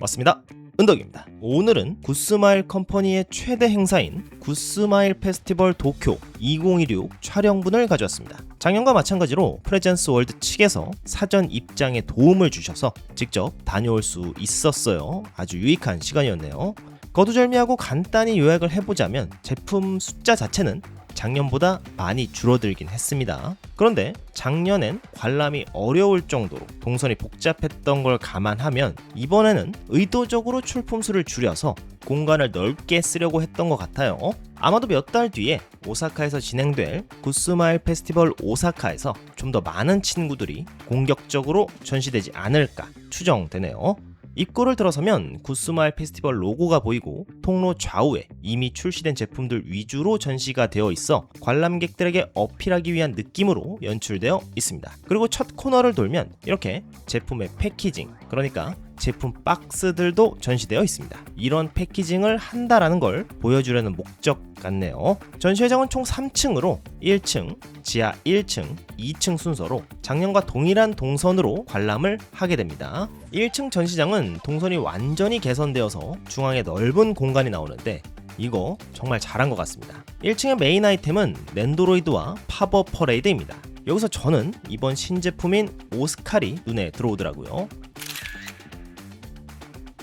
맞습니다. 은덕입니다. 오늘은 굿스마일 컴퍼니의 최대 행사인 굿스마일 페스티벌 도쿄 2016 촬영분을 가져왔습니다. 작년과 마찬가지로 프레젠스 월드 측에서 사전 입장에 도움을 주셔서 직접 다녀올 수 있었어요. 아주 유익한 시간이었네요. 거두절미하고 간단히 요약을 해보자면 제품 숫자 자체는 작년보다 많이 줄어들긴 했습니다. 그런데 작년엔 관람이 어려울 정도로 동선이 복잡했던 걸 감안하면 이번에는 의도적으로 출품수를 줄여서 공간을 넓게 쓰려고 했던 것 같아요. 아마도 몇 달 뒤에 오사카에서 진행될 굿스마일 페스티벌 오사카에서 좀 더 많은 친구들이 공격적으로 전시되지 않을까 추정되네요. 입구를 들어서면 굿스마일 페스티벌 로고가 보이고 통로 좌우에 이미 출시된 제품들 위주로 전시가 되어 있어 관람객들에게 어필하기 위한 느낌으로 연출되어 있습니다. 그리고 첫 코너를 돌면 이렇게 제품의 패키징, 그러니까 제품 박스들도 전시되어 있습니다. 이런 패키징을 한다라는 걸 보여주려는 목적 같네요. 전시회장은 총 3층으로 1층, 지하 1층, 2층 순서로 작년과 동일한 동선으로 관람을 하게 됩니다. 1층 전시장은 동선이 완전히 개선되어서 중앙에 넓은 공간이 나오는데 이거 정말 잘한 것 같습니다. 1층의 메인 아이템은 랜도로이드와 팝업 퍼레이드입니다. 여기서 저는 이번 신제품인 오스칼이 눈에 들어오더라고요.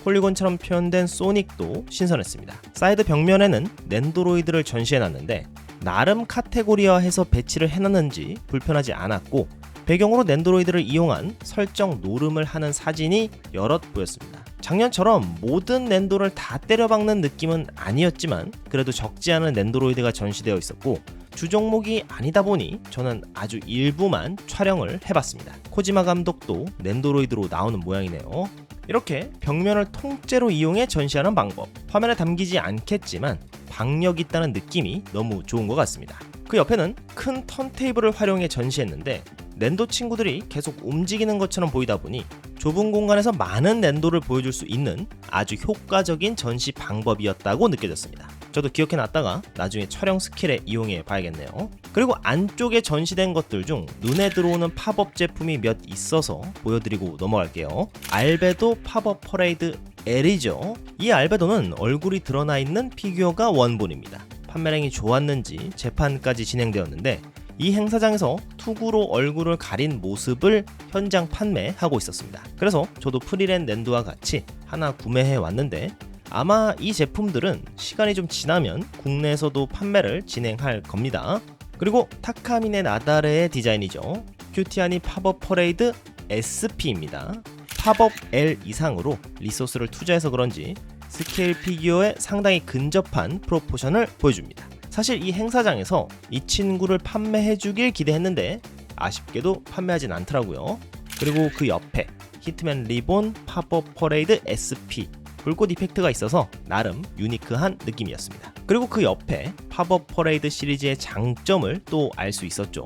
폴리곤처럼 표현된 소닉도 신선했습니다. 사이드 벽면에는 랜도로이드를 전시해놨는데 나름 카테고리화해서 배치를 해놨는지 불편하지 않았고 배경으로 랜도로이드를 이용한 설정 노름을 하는 사진이 여럿 보였습니다. 작년처럼 모든 랜도를 다 때려박는 느낌은 아니었지만 그래도 적지 않은 랜도로이드가 전시되어 있었고 주종목이 아니다 보니 저는 아주 일부만 촬영을 해봤습니다. 코지마 감독도 랜도로이드로 나오는 모양이네요. 이렇게 벽면을 통째로 이용해 전시하는 방법, 화면에 담기지 않겠지만 박력 있다는 느낌이 너무 좋은 것 같습니다. 그 옆에는 큰 턴테이블을 활용해 전시했는데 랜도 친구들이 계속 움직이는 것처럼 보이다 보니 좁은 공간에서 많은 랜도를 보여줄 수 있는 아주 효과적인 전시 방법이었다고 느껴졌습니다. 저도 기억해놨다가 나중에 촬영 스킬에 이용해 봐야겠네요. 그리고 안쪽에 전시된 것들 중 눈에 들어오는 팝업 제품이 몇 있어서 보여드리고 넘어갈게요. 알베도 팝업 퍼레이드 L이죠. 이 알베도는 얼굴이 드러나 있는 피규어가 원본입니다. 판매량이 좋았는지 재판까지 진행되었는데 이 행사장에서 투구로 얼굴을 가린 모습을 현장 판매하고 있었습니다. 그래서 저도 프리랜 랜드와 같이 하나 구매해 왔는데 아마 이 제품들은 시간이 좀 지나면 국내에서도 판매를 진행할 겁니다. 그리고 타카미네 나다레의 디자인이죠. 큐티아니 팝업 퍼레이드 SP입니다. 팝업 L 이상으로 리소스를 투자해서 그런지 스케일 피규어에 상당히 근접한 프로포션을 보여줍니다. 사실 이 행사장에서 이 친구를 판매해주길 기대했는데 아쉽게도 판매하진 않더라고요. 그리고 그 옆에 히트맨 리본 팝업 퍼레이드 SP 불꽃 이펙트가 있어서 나름 유니크한 느낌이었습니다. 그리고 그 옆에 팝업 퍼레이드 시리즈의 장점을 또 알 수 있었죠.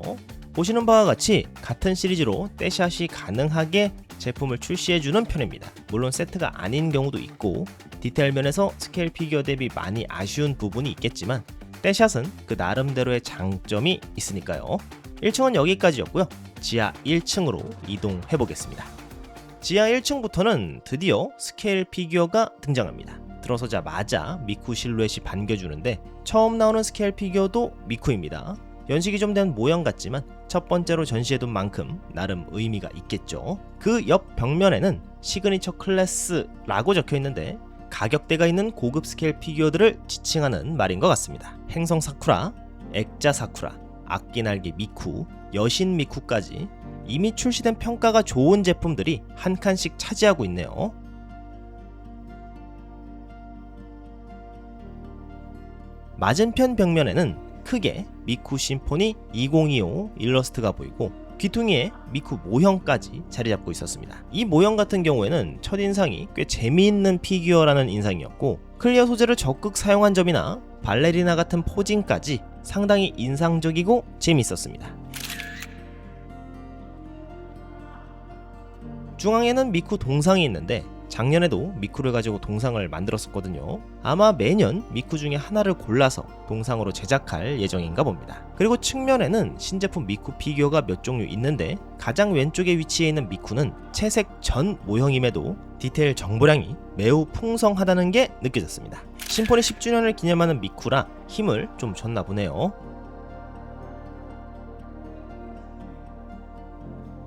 보시는 바와 같이 같은 시리즈로 떼샷이 가능하게 제품을 출시해주는 편입니다. 물론 세트가 아닌 경우도 있고 디테일 면에서 스케일 피규어 대비 많이 아쉬운 부분이 있겠지만 떼샷은 그 나름대로의 장점이 있으니까요. 1층은 여기까지였고요. 지하 1층으로 이동해 보겠습니다. 지하 1층부터는 드디어 스케일 피규어가 등장합니다. 들어서자마자 미쿠 실루엣이 반겨주는데 처음 나오는 스케일 피규어도 미쿠입니다. 연식이 좀 된 모형 같지만 첫 번째로 전시해둔 만큼 나름 의미가 있겠죠. 그 옆 벽면에는 시그니처 클래스라고 적혀있는데 가격대가 있는 고급 스케일 피규어들을 지칭하는 말인 것 같습니다. 행성 사쿠라, 액자 사쿠라, 악기날개 미쿠, 여신 미쿠까지 이미 출시된 평가가 좋은 제품들이 한 칸씩 차지하고 있네요. 맞은편 벽면에는 크게 미쿠 심포니 2025 일러스트가 보이고 귀퉁이에 미쿠 모형까지 자리 잡고 있었습니다. 이 모형 같은 경우에는 첫인상이 꽤 재미있는 피규어라는 인상이었고 클리어 소재를 적극 사용한 점이나 발레리나 같은 포징까지 상당히 인상적이고 재미있었습니다. 중앙에는 미쿠 동상이 있는데 작년에도 미쿠를 가지고 동상을 만들었었거든요. 아마 매년 미쿠 중에 하나를 골라서 동상으로 제작할 예정인가 봅니다. 그리고 측면에는 신제품 미쿠 피규어가 몇 종류 있는데 가장 왼쪽에 위치해 있는 미쿠는 채색 전 모형임에도 디테일 정보량이 매우 풍성하다는 게 느껴졌습니다. 심포니 10주년을 기념하는 미쿠라 힘을 좀 줬나 보네요.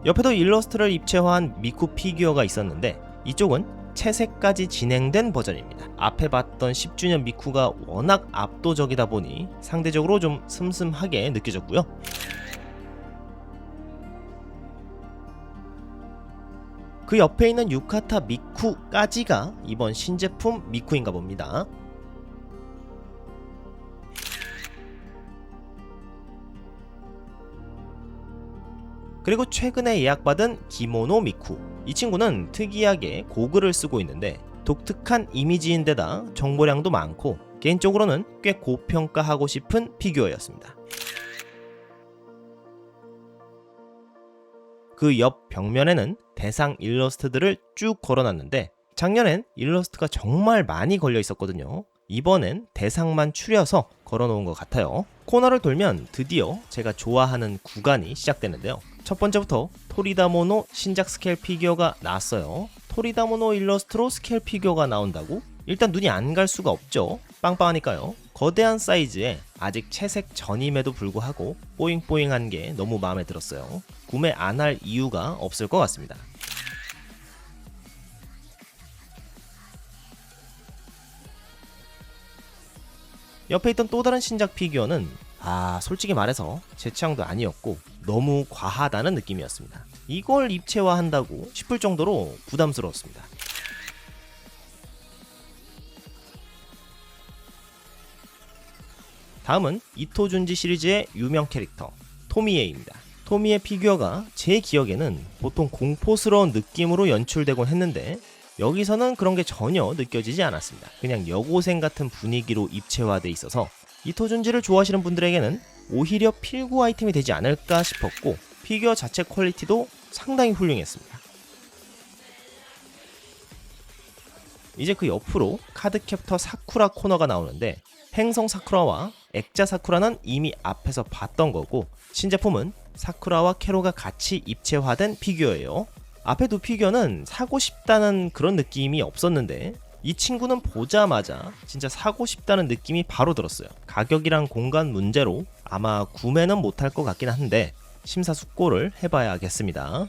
옆에도 일러스트를 입체화한 미쿠 피규어가 있었는데 이쪽은 채색까지 진행된 버전입니다. 앞에 봤던 10주년 미쿠가 워낙 압도적이다 보니 상대적으로 좀 슴슴하게 느껴졌고요. 그 옆에 있는 유카타 미쿠까지가 이번 신제품 미쿠인가 봅니다. 그리고 최근에 예약받은 기모노 미쿠. 이 친구는 특이하게 고글을 쓰고 있는데 독특한 이미지인데다 정보량도 많고 개인적으로는 꽤 고평가하고 싶은 피규어였습니다. 그 옆 벽면에는 대상 일러스트들을 쭉 걸어놨는데 작년엔 일러스트가 정말 많이 걸려 있었거든요. 이번엔 대상만 추려서 걸어놓은 것 같아요. 코너를 돌면 드디어 제가 좋아하는 구간이 시작되는데요. 첫 번째부터 토리다모노 신작 스케일 피규어가 나왔어요. 토리다모노 일러스트로 스케일 피규어가 나온다고? 일단 눈이 안 갈 수가 없죠. 빵빵하니까요. 거대한 사이즈에 아직 채색 전임에도 불구하고 뽀잉뽀잉한 게 너무 마음에 들었어요. 구매 안 할 이유가 없을 것 같습니다. 옆에 있던 또 다른 신작 피규어는 솔직히 말해서 제 취향도 아니었고 너무 과하다는 느낌이었습니다. 이걸 입체화한다고 싶을 정도로 부담스러웠습니다. 다음은 이토준지 시리즈의 유명 캐릭터 토미에입니다. 토미에 피규어가 제 기억에는 보통 공포스러운 느낌으로 연출되곤 했는데 여기서는 그런 게 전혀 느껴지지 않았습니다. 그냥 여고생 같은 분위기로 입체화돼 있어서 이토준지를 좋아하시는 분들에게는 오히려 필구 아이템이 되지 않을까 싶었고 피규어 자체 퀄리티도 상당히 훌륭했습니다. 이제 그 옆으로 카드캡터 사쿠라 코너가 나오는데 행성 사쿠라와 액자 사쿠라는 이미 앞에서 봤던 거고 신제품은 사쿠라와 캐로가 같이 입체화된 피규어예요. 앞에 두 피규어는 사고 싶다는 그런 느낌이 없었는데 이 친구는 보자마자 진짜 사고 싶다는 느낌이 바로 들었어요. 가격이랑 공간 문제로 아마 구매는 못할 것 같긴 한데 심사숙고를 해봐야겠습니다.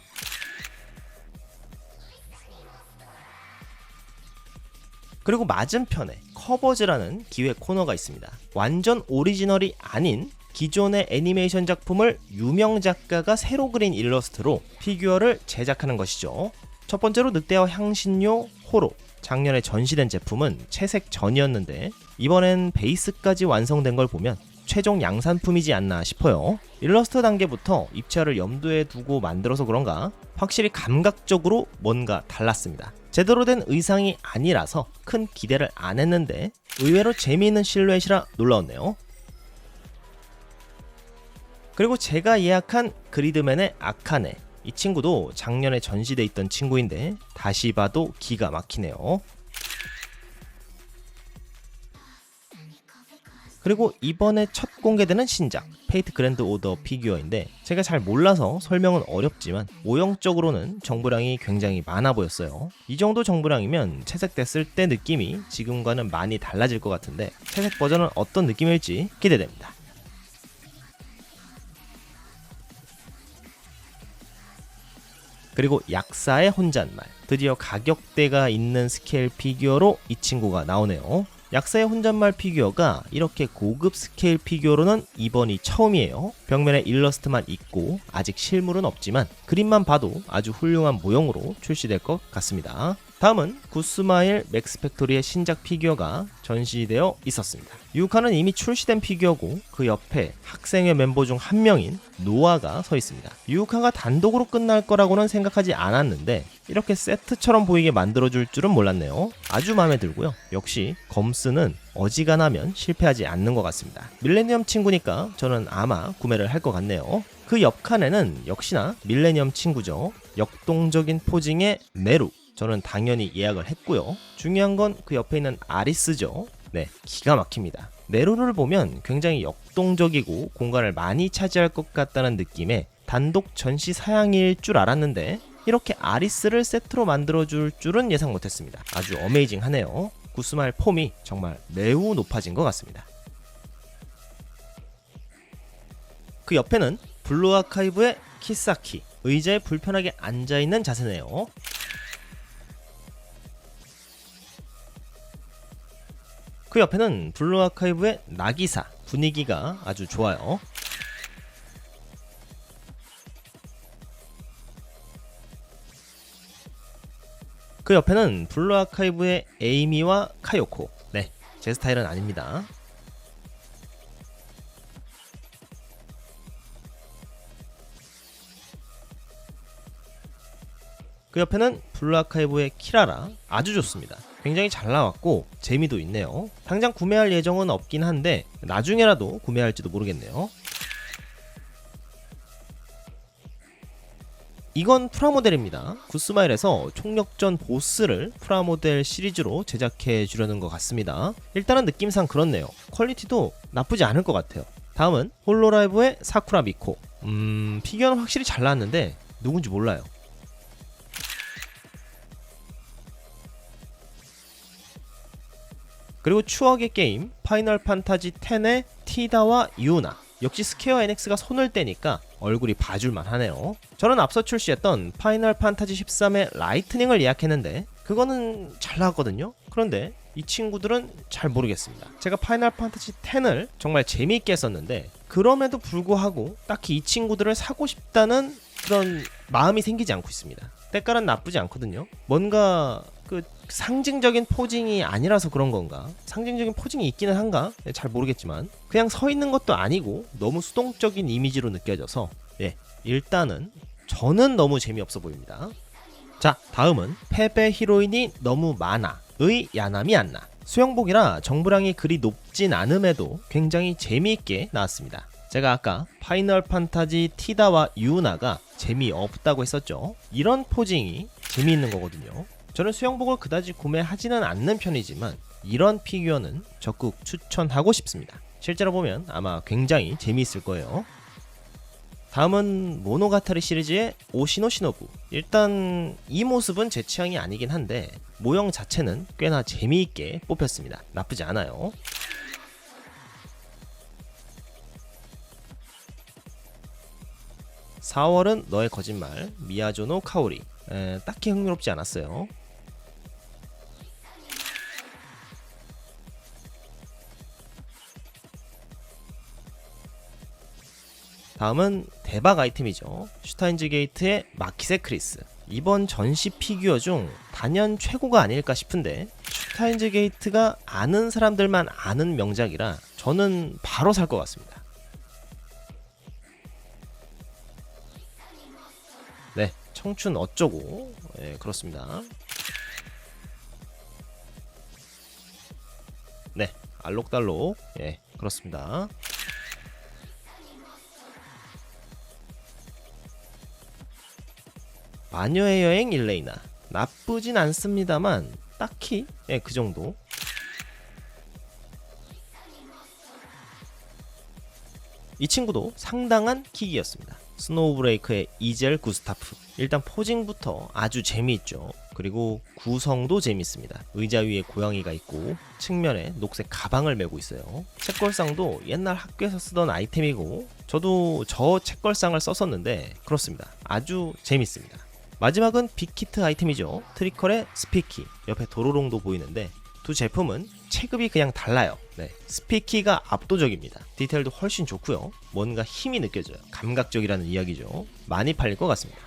그리고 맞은편에 커버즈라는 기획 코너가 있습니다. 완전 오리지널이 아닌 기존의 애니메이션 작품을 유명 작가가 새로 그린 일러스트로 피규어를 제작하는 것이죠. 첫 번째로 늑대와 향신료 호로. 작년에 전시된 제품은 채색 전이었는데 이번엔 베이스까지 완성된 걸 보면 최종 양산품이지 않나 싶어요. 일러스트 단계부터 입체화를 염두에 두고 만들어서 그런가 확실히 감각적으로 뭔가 달랐습니다. 제대로 된 의상이 아니라서 큰 기대를 안 했는데 의외로 재미있는 실루엣이라 놀라웠네요. 그리고 제가 예약한 그리드맨의 아카네. 이 친구도 작년에 전시돼 있던 친구인데 다시 봐도 기가 막히네요. 그리고 이번에 첫 공개되는 신작 페이트 그랜드 오더 피규어인데 제가 잘 몰라서 설명은 어렵지만 모형적으로는 정보량이 굉장히 많아 보였어요. 이 정도 정보량이면 채색됐을 때 느낌이 지금과는 많이 달라질 것 같은데 채색 버전은 어떤 느낌일지 기대됩니다. 그리고 약사의 혼잣말, 드디어 가격대가 있는 스케일 피규어로 이 친구가 나오네요. 약사의 혼잣말 피규어가 이렇게 고급 스케일 피규어로는 이번이 처음이에요. 벽면에 일러스트만 있고 아직 실물은 없지만 그림만 봐도 아주 훌륭한 모형으로 출시될 것 같습니다. 다음은 굿스마일 맥스팩토리의 신작 피규어가 전시되어 있었습니다. 유카는 이미 출시된 피규어고 그 옆에 학생회 멤버 중 한 명인 노아가 서 있습니다. 유카가 단독으로 끝날 거라고는 생각하지 않았는데 이렇게 세트처럼 보이게 만들어줄 줄은 몰랐네요. 아주 마음에 들고요. 역시 검스는 어지간하면 실패하지 않는 것 같습니다. 밀레니엄 친구니까 저는 아마 구매를 할 것 같네요. 그 옆 칸에는 역시나 밀레니엄 친구죠. 역동적인 포징의 네루. 저는 당연히 예약을 했고요. 중요한 건 그 옆에 있는 아리스죠. 네, 기가 막힙니다. 네로를 보면 굉장히 역동적이고 공간을 많이 차지할 것 같다는 느낌의 단독 전시 사양일 줄 알았는데 이렇게 아리스를 세트로 만들어줄 줄은 예상 못했습니다. 아주 어메이징하네요. 구스마일 폼이 정말 매우 높아진 것 같습니다. 그 옆에는 블루 아카이브의 키사키, 의자에 불편하게 앉아있는 자세네요. 그 옆에는 블루 아카이브의 나기사, 분위기가 아주 좋아요. 그 옆에는 블루 아카이브의 에이미와 카요코. 네, 제 스타일은 아닙니다. 그 옆에는 블루 아카이브의 키라라. 아주 좋습니다. 굉장히 잘 나왔고 재미도 있네요. 당장 구매할 예정은 없긴 한데 나중에라도 구매할지도 모르겠네요. 이건 프라모델입니다. 구스마일에서 총력전 보스를 프라모델 시리즈로 제작해 주려는 것 같습니다. 일단은 느낌상 그렇네요. 퀄리티도 나쁘지 않을 것 같아요. 다음은 홀로라이브의 사쿠라 미코. 피규어는 확실히 잘 나왔는데 누군지 몰라요. 그리고 추억의 게임 파이널 판타지 10의 티다와 유나. 역시 스퀘어 엔엑스가 손을 떼니까 얼굴이 봐줄만 하네요. 저는 앞서 출시했던 파이널 판타지 13의 라이트닝을 예약했는데 그거는 잘 나왔거든요. 그런데 이 친구들은 잘 모르겠습니다. 제가 파이널 판타지 10을 정말 재미있게 했었는데 그럼에도 불구하고 딱히 이 친구들을 사고 싶다는 그런 마음이 생기지 않고 있습니다. 때깔은 나쁘지 않거든요. 뭔가 그 상징적인 포징이 아니라서 그런 건가? 상징적인 포징이 있기는 한가? 잘 모르겠지만 그냥 서 있는 것도 아니고 너무 수동적인 이미지로 느껴져서 일단은 저는 너무 재미없어 보입니다. 자, 다음은 패배 히로인이 너무 많아의 야나미 안나. 수영복이라 정보량이 그리 높진 않음에도 굉장히 재미있게 나왔습니다. 제가 아까 파이널 판타지 티다와 유나가 재미없다고 했었죠. 이런 포징이 재미있는 거거든요. 저는 수영복을 그다지 구매하지는 않는 편이지만 이런 피규어는 적극 추천하고 싶습니다. 실제로 보면 아마 굉장히 재미있을 거예요. 다음은 모노가타리 시리즈의 오시노 시노부. 일단 이 모습은 제 취향이 아니긴 한데 모형 자체는 꽤나 재미있게 뽑혔습니다. 나쁘지 않아요. (4월은) 너의 거짓말 미야조노 카오리. 딱히 흥미롭지 않았어요. 다음은 대박 아이템이죠. 슈타인즈 게이트의 마키세 크리스. 이번 전시 피규어 중 단연 최고가 아닐까 싶은데 슈타인즈 게이트가 아는 사람들만 아는 명작이라 저는 바로 살 것 같습니다. 네, 청춘 어쩌고. 그렇습니다. 네, 알록달록. 그렇습니다. 마녀의 여행 일레이나. 나쁘진 않습니다만 딱히 그 정도. 이 친구도 상당한 킥이었습니다. 스노우 브레이크의 이젤 구스타프. 일단 포징부터 아주 재미있죠. 그리고 구성도 재밌습니다. 의자 위에 고양이가 있고 측면에 녹색 가방을 메고 있어요. 책걸상도 옛날 학교에서 쓰던 아이템이고 저도 저 책걸상을 썼었는데 그렇습니다. 아주 재밌습니다. 마지막은 빅히트 아이템이죠. 트리컬의 스피키. 옆에 도로롱도 보이는데 두 제품은 체급이 그냥 달라요. 스피키가 압도적입니다. 디테일도 훨씬 좋고요. 뭔가 힘이 느껴져요. 감각적이라는 이야기죠. 많이 팔릴 것 같습니다.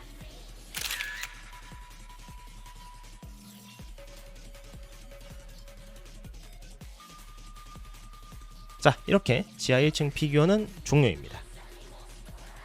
자, 이렇게 지하 1층 피규어는 종료입니다.